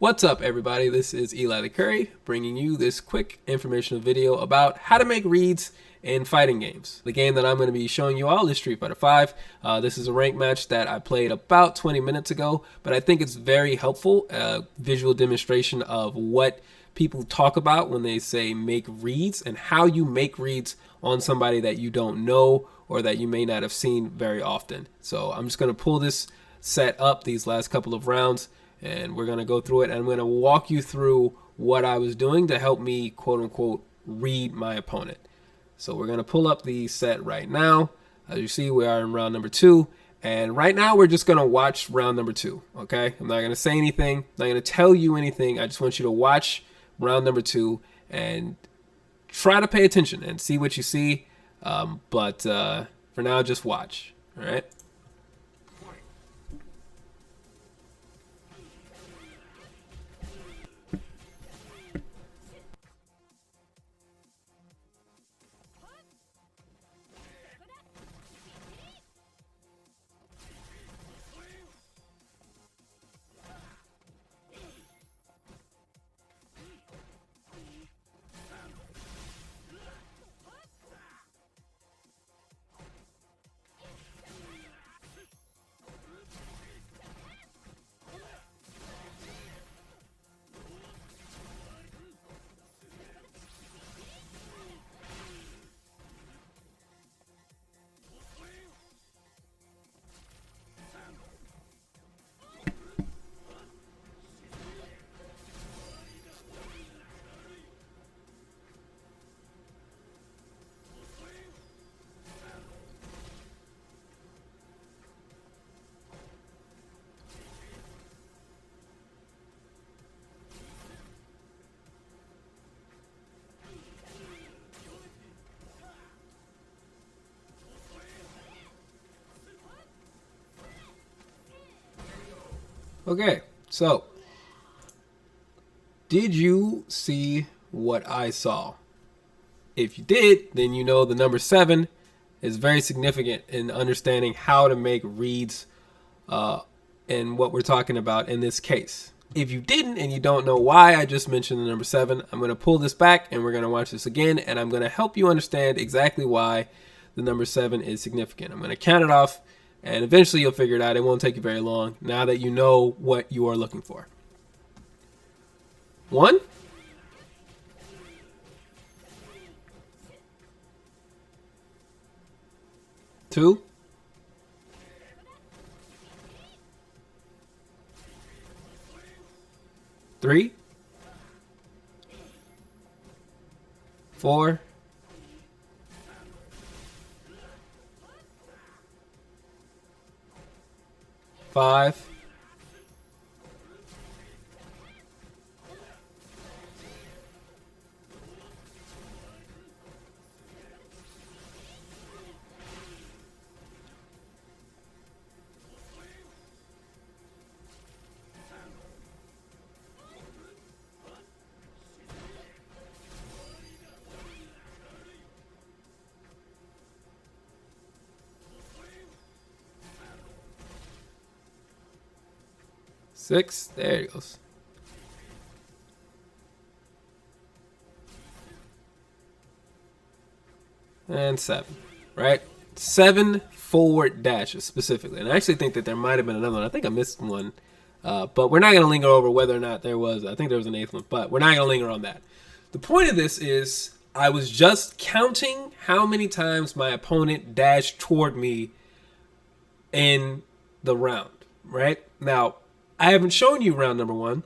What's up, everybody? This is Eli the Curry bringing you this quick informational video about how to make reads in fighting games. The game that I'm going to be showing you all is Street Fighter V. This is a ranked match that I played about 20 minutes ago, but I think it's very helpful, visual demonstration of what people talk about when they say make reads and how you make reads on somebody that you don't know or that you may not have seen very often. So I'm just going to pull this set up these last couple of rounds, and we're going to go through it, and I'm going to walk you through what I was doing to help me, quote unquote, read my opponent. So we're going to pull up the set right now. As you see, we are in round number 2, and right now we're just going to watch round number 2, okay? I'm not going to say anything, I'm not going to tell you anything. I just want you to watch round number 2 and try to pay attention and see what you see, but for now, just watch, all right? Okay, so did you see what I saw? If you did, then you know the number 7 is very significant in understanding how to make reads and what we're talking about in this case. If you didn't and you don't know why I just mentioned the number 7, I'm going to pull this back and we're going to watch this again, and I'm going to help you understand exactly why the number 7 is significant. I'm going to count it off, and eventually you'll figure it out. It won't take you very long now that you know what you are looking for. 1, 2, 3, 4, 5, 6. There it goes. And 7, right? 7 forward dashes specifically. And I actually think that there might have been another one. I think I missed one. But we're not going to linger over whether or not there was. I think there was an 8th one, but we're not going to linger on that. The point of this is I was just counting how many times my opponent dashed toward me in the round, right? Now, I haven't shown you round number 1,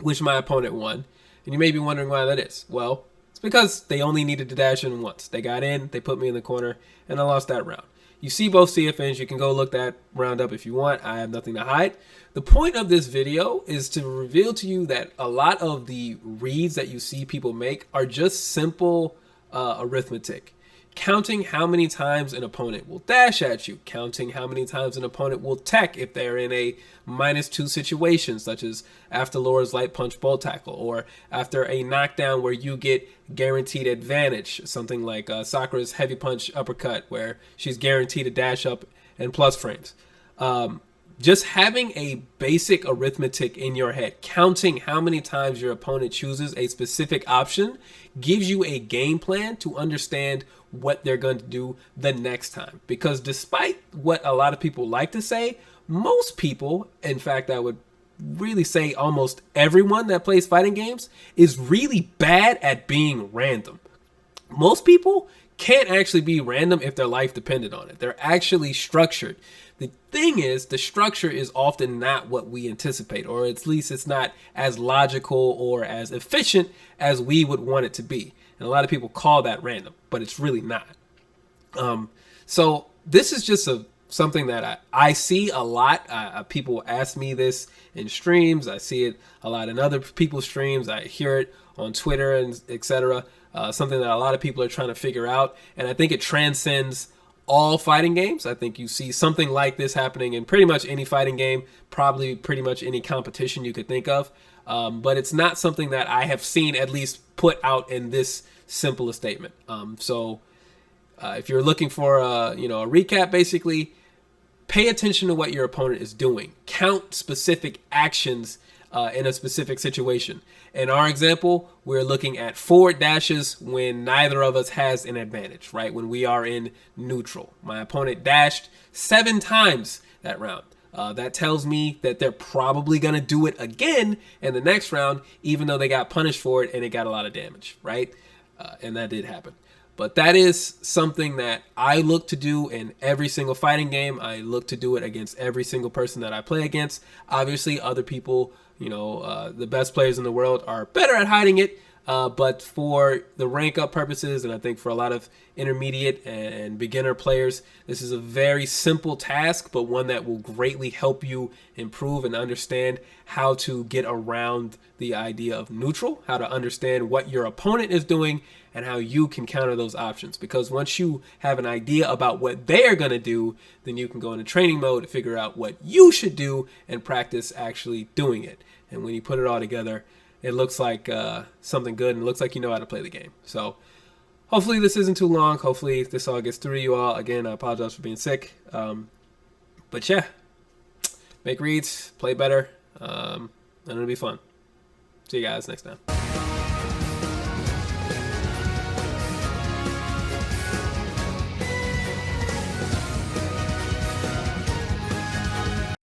which my opponent won, and you may be wondering why that is. Well, it's because they only needed to dash in once. They got in, they put me in the corner, and I lost that round. You see both CFNs. You can go look that round up if you want. I have nothing to hide. The point of this video is to reveal to you that a lot of the reads that you see people make are just simple arithmetic. Counting how many times an opponent will dash at you, counting how many times an opponent will tech if they're in a -2 situation, such as after Laura's light punch bull tackle, or after a knockdown where you get guaranteed advantage, something like Sakura's heavy punch uppercut where she's guaranteed a dash up and plus frames. just having a basic arithmetic in your head, counting how many times your opponent chooses a specific option, gives you a game plan to understand what they're going to do the next time. Because despite what a lot of people like to say, most people, in fact, I would really say almost everyone that plays fighting games is really bad at being random. Most people can't actually be random if their life depended on it. They're actually structured. The thing is, the structure is often not what we anticipate, or at least it's not as logical or as efficient as we would want it to be. And a lot of people call that random, but it's really not. So this is just something that I see a lot. People ask me this in streams. I see it a lot in other people's streams. I hear it on Twitter and etc. Something that a lot of people are trying to figure out. And I think it transcends all fighting games. I think you see something like this happening in pretty much any fighting game, probably pretty much any competition you could think of. But it's not something that I have seen at least put out in this simple a statement. So if you're looking for a recap, basically pay attention to what your opponent is doing. Count specific actions in a specific situation. In our example, we're looking at forward dashes when neither of us has an advantage, right? When we are in neutral. My opponent dashed 7 times that round. That tells me that they're probably going to do it again in the next round, even though they got punished for it and it got a lot of damage, right? And that did happen. But that is something that I look to do in every single fighting game. I look to do it against every single person that I play against. Obviously, other people, the best players in the world are better at hiding it. But for the rank up purposes, and I think for a lot of intermediate and beginner players, this is a very simple task, but one that will greatly help you improve and understand how to get around the idea of neutral, how to understand what your opponent is doing and how you can counter those options. Because once you have an idea about what they are going to do, then you can go into training mode to figure out what you should do and practice actually doing it. And when you put it all together, it looks like something good, and it looks like you know how to play the game. So hopefully this isn't too long. Hopefully this all gets through to you all. Again, I apologize for being sick. But yeah, make reads, play better, and it'll be fun. See you guys next time.